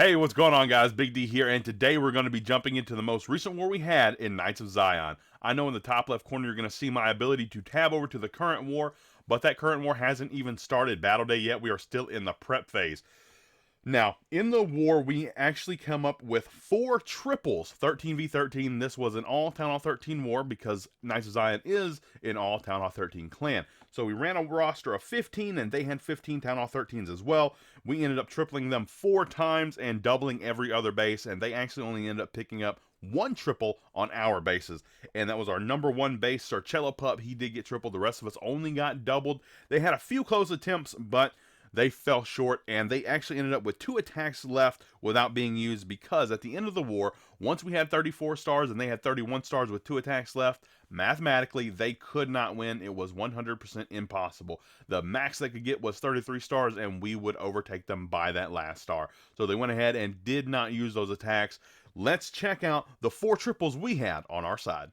Hey, what's going on, guys? Big D here, and today we're going to be jumping into the most recent war we had in Knights of Zion. I know in the top left corner you're going to see my ability to tab over to the current war, but that current war hasn't even started Battle Day yet. We are still in the prep phase. Now, in the war, we actually come up with 4 triples, 13v13. This was an all Town Hall 13 war because Knights of Zion is an all Town Hall 13 clan. So we ran a roster of 15, and they had 15 Town Hall 13s as well. We ended up tripling them 4 times and doubling every other base, and they actually only ended up picking up 1 triple on our bases. And that was our number 1 base, Sarcello Pup. He did get tripled. The rest of us only got doubled. They had a few close attempts, but they fell short, and they actually ended up with 2 attacks left without being used because at the end of the war, once we had 34 stars and they had 31 stars with 2 attacks left, mathematically, they could not win. It was 100% impossible. The max they could get was 33 stars, and we would overtake them by that last star. So they went ahead and did not use those attacks. Let's check out the 4 triples we had on our side.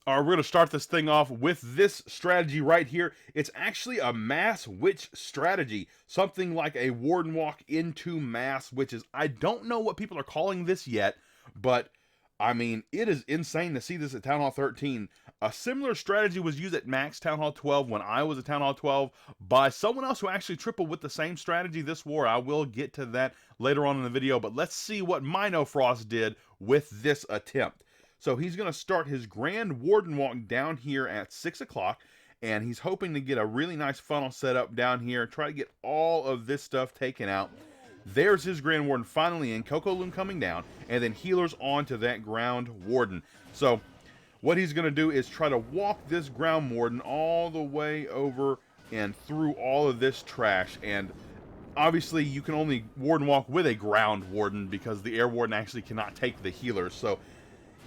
All right, we're going to start this thing off with this strategy right here. It's actually a mass witch strategy, something like a warden walk into mass witches. I don't know what people are calling this yet, but I mean, it is insane to see this at Town Hall 13. A similar strategy was used at Max Town Hall 12 when I was at Town Hall 12 by someone else who actually tripled with the same strategy this war. I will get to that later on in the video, but let's see what Mino Frost did with this attempt. So he's going to start his Grand Warden Walk down here at 6 o'clock, and he's hoping to get a really nice funnel set up down here, try to get all of this stuff taken out. There's his Grand Warden finally in, Coco Loon coming down, and then healers on to that Ground Warden. So what he's going to do is try to walk this Ground Warden all the way over and through all of this trash, and obviously you can only Warden Walk with a Ground Warden because the Air Warden actually cannot take the healers. So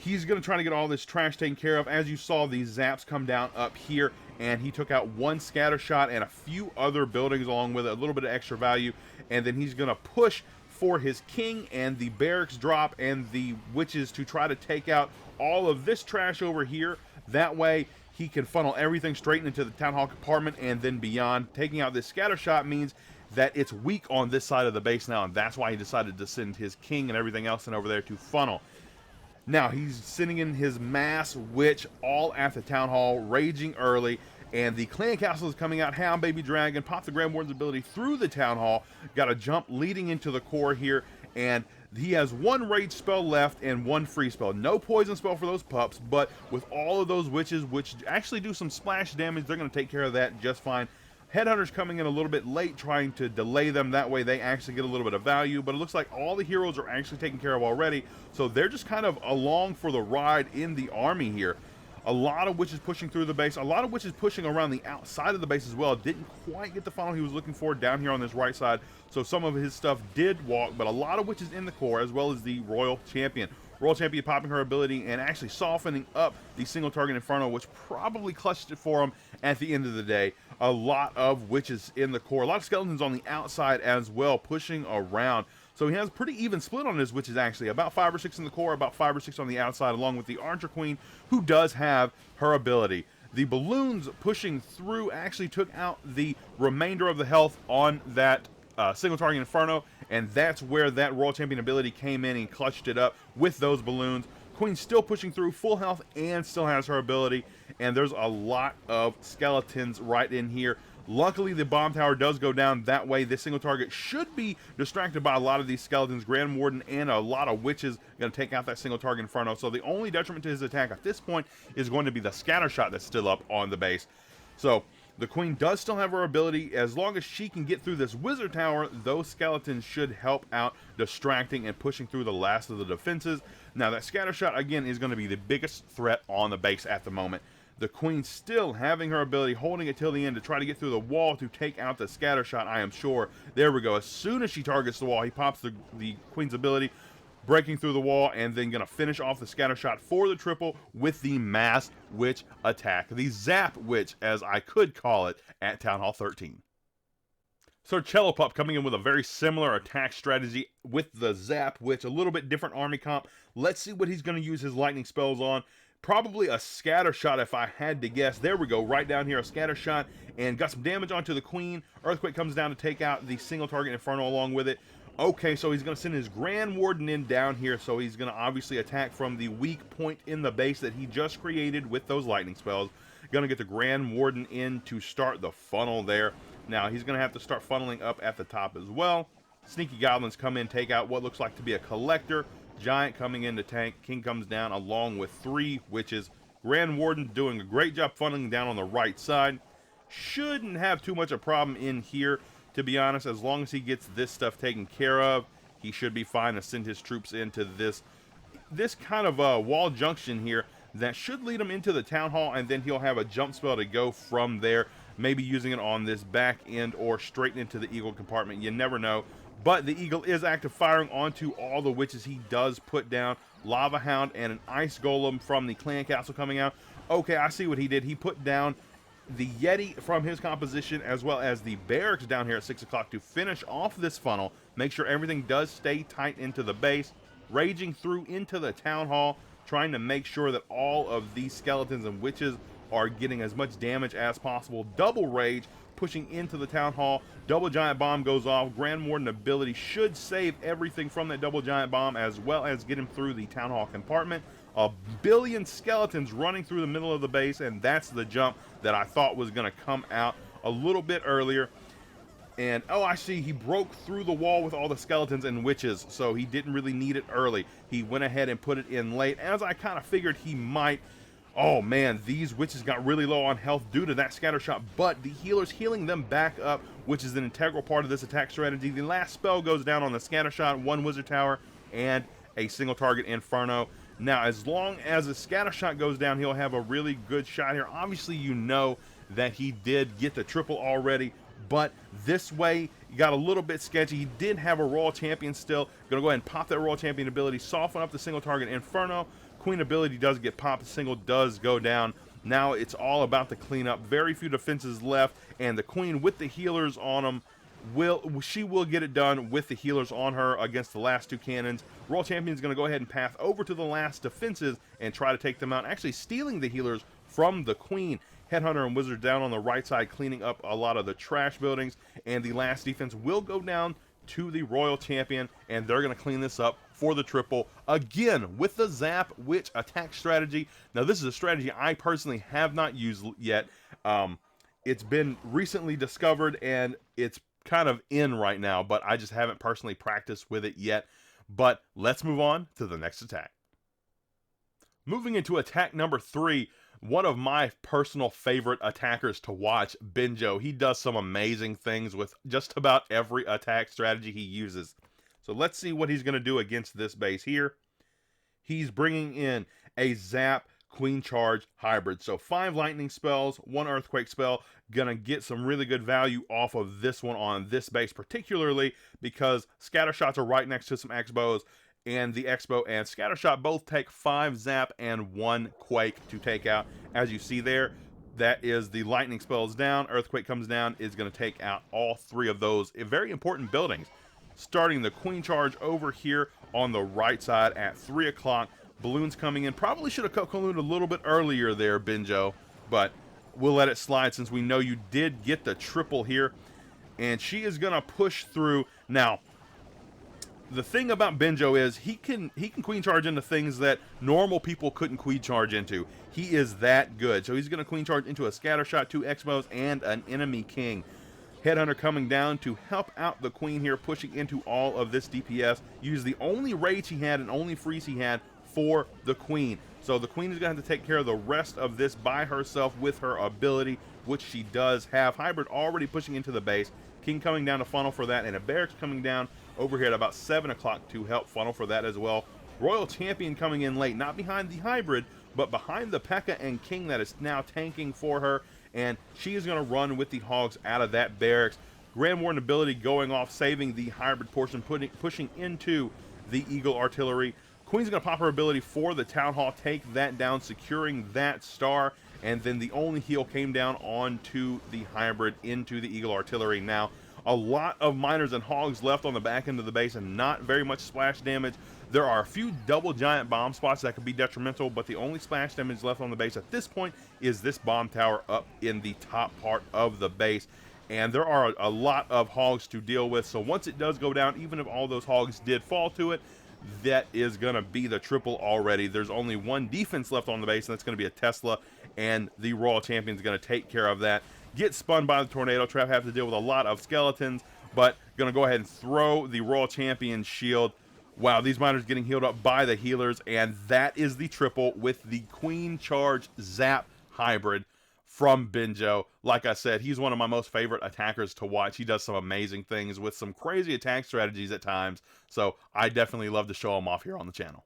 he's going to try to get all this trash taken care of. As you saw, these zaps come down up here, and he took out 1 scatter shot and a few other buildings along with it, a little bit of extra value, and then he's going to push for his king and the barracks drop and the witches to try to take out all of this trash over here. That way he can funnel everything straight into the town hall compartment and then beyond. Taking out this scatter shot means that it's weak on this side of the base now, and that's why he decided to send his king and everything else in over there to funnel. Now, he's sending in his mass witch all at the town hall, raging early, and the clan castle is coming out. Hound Baby Dragon, pop the Grand Warden's ability through the town hall, got a jump leading into the core here, and he has 1 rage spell left and 1 free spell. No poison spell for those pups, but with all of those witches, which actually do some splash damage, they're going to take care of that just fine. Headhunter's coming in a little bit late, trying to delay them. That way they actually get a little bit of value, but it looks like all the heroes are actually taken care of already, so they're just kind of along for the ride in the army here. A lot of witches pushing through the base, a lot of witches pushing around the outside of the base as well. Didn't quite get the funnel he was looking for down here on this right side, so some of his stuff did walk, but a lot of witches in the core, as well as the Royal Champion. Royal Champion popping her ability and actually softening up the single target Inferno, which probably clutched it for him at the end of the day. A lot of witches in the core, a lot of skeletons on the outside as well, pushing around. So he has a pretty even split on his witches, actually. About 5 or 6 in the core, about 5 or 6 on the outside, along with the Archer Queen, who does have her ability. The balloons pushing through actually took out the remainder of the health on that single target Inferno, and that's where that Royal Champion ability came in and clutched it up with those balloons. Queen's still pushing through, full health, and still has her ability, and there's a lot of skeletons right in here. Luckily, the bomb tower does go down. That way, this single target should be distracted by a lot of these skeletons. Grand Warden and a lot of witches going to take out that single target Inferno. So the only detriment to his attack at this point is going to be the scatter shot that's still up on the base. So the Queen does still have her ability. As long as she can get through this wizard tower, those skeletons should help out distracting and pushing through the last of the defenses. Now, that scatter shot, again, is going to be the biggest threat on the base at the moment. The Queen still having her ability, holding it till the end to try to get through the wall to take out the scatter shot, I am sure. There we go. As soon as she targets the wall, he pops the Queen's ability, breaking through the wall, and then going to finish off the scatter shot for the triple with the mass witch attack. The Zap Witch, as I could call it, at Town Hall 13. Sarcello Pup coming in with a very similar attack strategy with the Zap Witch, a little bit different army comp. Let's see what he's going to use his lightning spells on. Probably a scatter shot if I had to guess. There we go, right down here, a scatter shot, and got some damage onto the Queen. Earthquake comes down to take out the single target Inferno along with it. Okay, so he's going to send his Grand Warden in down here, so he's going to obviously attack from the weak point in the base that he just created with those lightning spells. Going to get the Grand Warden in to start the funnel there. Now, he's going to have to start funneling up at the top as well. Sneaky Goblins come in, take out what looks like to be a Collector. Giant coming in to tank. King comes down along with 3 Witches. Grand Warden doing a great job funneling down on the right side. Shouldn't have too much of a problem in here, to be honest. As long as he gets this stuff taken care of, he should be fine to send his troops into this kind of wall junction here that should lead him into the town hall, and then he'll have a jump spell to go from there, maybe using it on this back end or straight into the eagle compartment. You never know. But the eagle is active firing onto all the witches. He does put down Lava Hound and an ice golem from the clan castle coming out. Okay, I see what he did. He put down the Yeti from his composition, as well as the barracks down here at 6 o'clock to finish off this funnel. Make sure everything does stay tight into the base. Raging through into the town hall, trying to make sure that all of these skeletons and witches are getting as much damage as possible. Double rage, pushing into the town hall. Double giant bomb goes off. Grand Warden ability should save everything from that double giant bomb, as well as get him through the town hall compartment. A billion skeletons running through the middle of the base, and that's the jump that I thought was going to come out a little bit earlier. And oh, I see, he broke through the wall with all the skeletons and witches, so he didn't really need it early. He went ahead and put it in late, as I kind of figured he might. Oh man, these witches got really low on health due to that scatter shot, but the healer's healing them back up, which is an integral part of this attack strategy. The last spell goes down on the scatter shot, 1 wizard tower, and a single target inferno. Now, as long as the scatter shot goes down, he'll have a really good shot here. Obviously, you know that he did get the triple already, but this way, you got a little bit sketchy. He did have a Royal Champion still. Gonna go ahead and pop that Royal Champion ability, soften up the single target inferno. Queen ability does get popped, the single does go down. Now it's all about the cleanup. Very few defenses left, and the Queen with the healers on him will get it done with the healers on her against the last 2 cannons. Royal Champion's going to go ahead and path over to the last defenses and try to take them out, actually stealing the healers from the Queen. Headhunter and Wizard down on the right side, cleaning up a lot of the trash buildings, and the last defense will go down to the Royal Champion, and they're going to clean this up for the triple again with the Zap Witch attack strategy. Now, this is a strategy I personally have not used yet. It's been recently discovered, and it's kind of in right now, but I just haven't personally practiced with it yet. But let's move on to the next attack. Moving into attack number 3, one of my personal favorite attackers to watch, Benjo. He does some amazing things with just about every attack strategy he uses. So let's see what he's going to do against this base here. He's bringing in a Zap Queen Charge Hybrid. So 5 lightning spells, 1 earthquake spell. Gonna get some really good value off of this one on this base, particularly because scatter shots are right next to some X-bows, and the X-bow and scatter shot both take 5 zap and 1 quake to take out. As you see there, that is the lightning spells down, earthquake comes down, is going to take out all 3 of those very important buildings. Starting the Queen Charge over here on the right side at 3 o'clock. Balloons coming in. Probably should have cut balloon a little bit earlier there, Benjo, but we'll let it slide since we know you did get the triple here. And she is going to push through. Now, the thing about Benjo is he can queen charge into things that normal people couldn't queen charge into. He is that good. So he's going to queen charge into a scatter shot, 2 X-bows, and an enemy king. Headhunter coming down to help out the Queen here, pushing into all of this DPS. Use the only rage he had and only freeze he had for the Queen. So the Queen is going to have to take care of the rest of this by herself with her ability, which she does have. Hybrid already pushing into the base. King coming down to funnel for that, and a barracks coming down over here at about 7 o'clock to help funnel for that as well. Royal Champion coming in late, not behind the Hybrid, but behind the P.E.K.K.A. and King that is now tanking for her, and she is going to run with the Hogs out of that barracks. Grand Warden ability going off, saving the Hybrid portion, pushing into the Eagle Artillery. Queen's going to pop her ability for the Town Hall, take that down, securing that star, and then the only heal came down onto the Hybrid into the Eagle Artillery. Now, a lot of miners and hogs left on the back end of the base and not very much splash damage. There are a few double giant bomb spots that could be detrimental, but the only splash damage left on the base at this point is this bomb tower up in the top part of the base. and there are a lot of hogs to deal with. So once it does go down, even if all those hogs did fall to it, that is going to be the triple already. There's only one defense left on the base, and that's going to be a Tesla, and the Royal Champion is going to take care of that. Get spun by the Tornado Trap, have to deal with a lot of skeletons, but going to go ahead and throw the Royal Champion shield. Wow, these miners getting healed up by the healers, and that is the triple with the Queen Charge Zap Hybrid from Benjo. Like I said, he's one of my most favorite attackers to watch. He does some amazing things with some crazy attack strategies at times, so I definitely love to show him off here on the channel.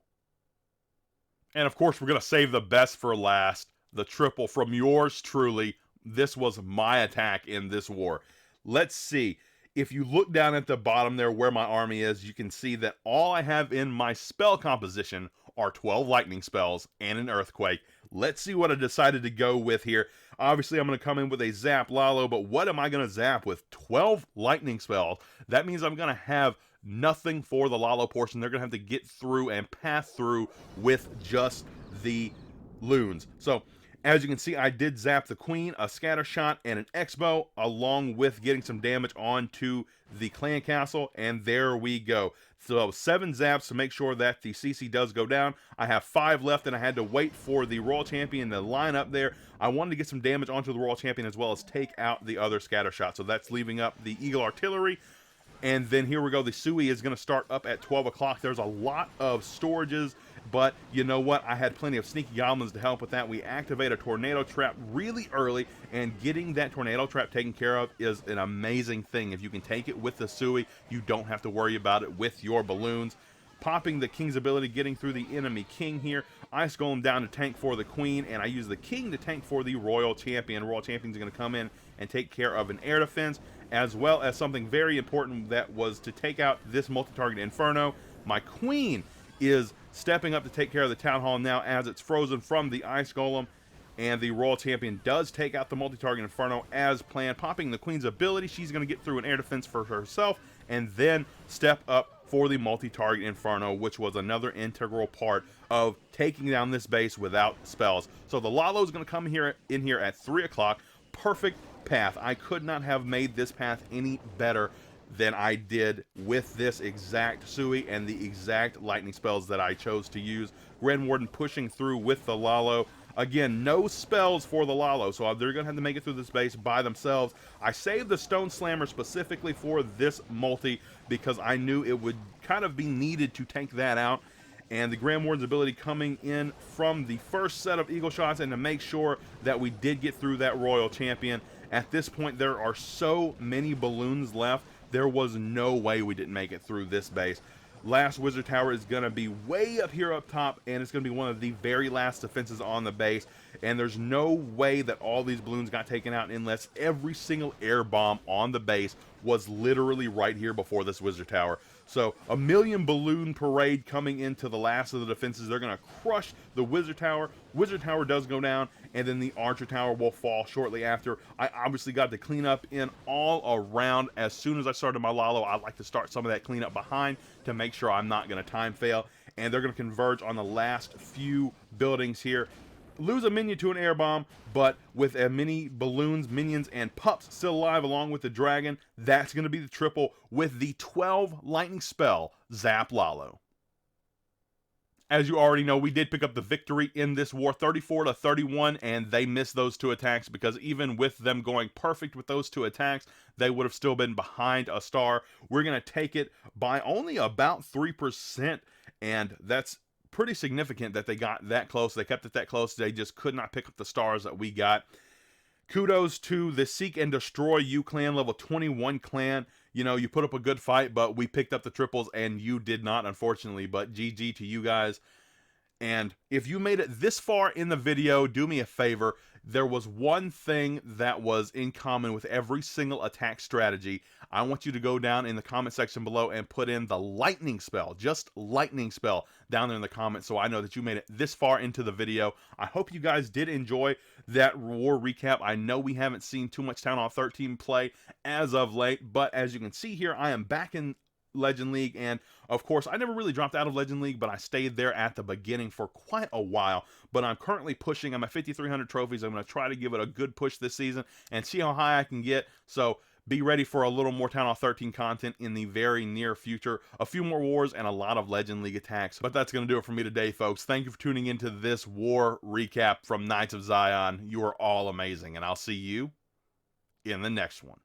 And of course, we're going to save the best for last, the triple from yours truly. This was my attack in this war. Let's see. If you look down at the bottom there where my army is, you can see that all I have in my spell composition are 12 lightning spells and an earthquake. Let's see what I decided to go with here. Obviously, I'm going to come in with a Zap LaLo, but what am I going to zap with 12 lightning spells? That means I'm going to have nothing for the LaLo portion. They're going to have to get through and pass through with just the loons. So as you can see, I did zap the Queen, a scatter shot, and an X-bow, along with getting some damage onto the clan castle, and there we go. So 7 zaps to make sure that the CC does go down. I have 5 left, and I had to wait for the Royal Champion to line up there. I wanted to get some damage onto the Royal Champion as well as take out the other scatter shot. So that's leaving up the Eagle Artillery. And then here we go. The Sui is going to start up at 12 o'clock. There's a lot of storages, but you know what? I had plenty of sneaky goblins to help with that. We activate a tornado trap really early, and getting that tornado trap taken care of is an amazing thing. If you can take it with the Sui, you don't have to worry about it with your balloons. Popping the King's ability, getting through the enemy King here. Ice Golem down to tank for the Queen, and I use the King to tank for the Royal Champion. Royal Champion's going to come in and take care of an air defense, as well as something very important that was to take out this multi-target Inferno. My Queen is stepping up to take care of the Town Hall now as it's frozen from the Ice Golem, and the Royal Champion does take out the multi-target Inferno as planned. Popping the Queen's ability, she's going to get through an air defense for herself, and then step up for the multi-target Inferno, which was another integral part of taking down this base without spells. So the LaLo is going to come in here at 3 o'clock. Perfect path. I could not have made this path any better than I did with this exact Sui and the exact lightning spells that I chose to use. Grand Warden pushing through with the LaLo. Again, no spells for the LaLo, so they're going to have to make it through this base by themselves. I saved the Stone Slammer specifically for this multi because I knew it would kind of be needed to tank that out. And the Grand Warden's ability coming in from the first set of Eagle shots, and to make sure that we did get through that Royal Champion. At this point, there are so many balloons left, there was no way we didn't make it through this base. Last Wizard Tower is going to be way up here up top, and it's going to be one of the very last defenses on the base, and there's no way that all these balloons got taken out unless every single air bomb on the base was literally right here before this Wizard Tower. So a million balloon parade coming into the last of the defenses. They're going to crush the Wizard Tower. Wizard Tower does go down, and then the Archer Tower will fall shortly after. I obviously got the cleanup in all around. As soon as I started my LaLo, I like to start some of that cleanup behind to make sure I'm not going to time fail. And they're going to converge on the last few buildings here. Lose a minion to an air bomb, but with as many balloons, minions, and pups still alive along with the dragon, that's going to be the triple with the 12 lightning spell Zap LaLo. As you already know, we did pick up the victory in this war, 34-31, and they missed those 2 attacks because even with them going perfect with those 2 attacks, they would have still been behind a star. We're going to take it by only about 3%, and that's pretty significant that they got that close. They kept it that close. They just could not pick up the stars that we got. Kudos to the Seek and Destroy You clan, level 21 clan. You know, you put up a good fight, but we picked up the triples and you did not, unfortunately. But GG to you guys. And if you made it this far in the video, do me a favor. There was one thing that was in common with every single attack strategy. I want you to go down in the comment section below and put in the lightning spell, just lightning spell, down there in the comments so I know that you made it this far into the video. I hope you guys did enjoy that war recap. I know we haven't seen too much Town Hall 13 play as of late, but as you can see here, I am back in Legend League, and of course, I never really dropped out of Legend League, but I stayed there at the beginning for quite a while. But I'm currently pushing. I'm at 5,300 trophies. I'm going to try to give it a good push this season and see how high I can get. So be ready for a little more Town Hall 13 content in the very near future. A few more wars and a lot of Legend League attacks. But that's going to do it for me today, folks. Thank you for tuning into this war recap from Knights of Zion. You are all amazing, and I'll see you in the next one.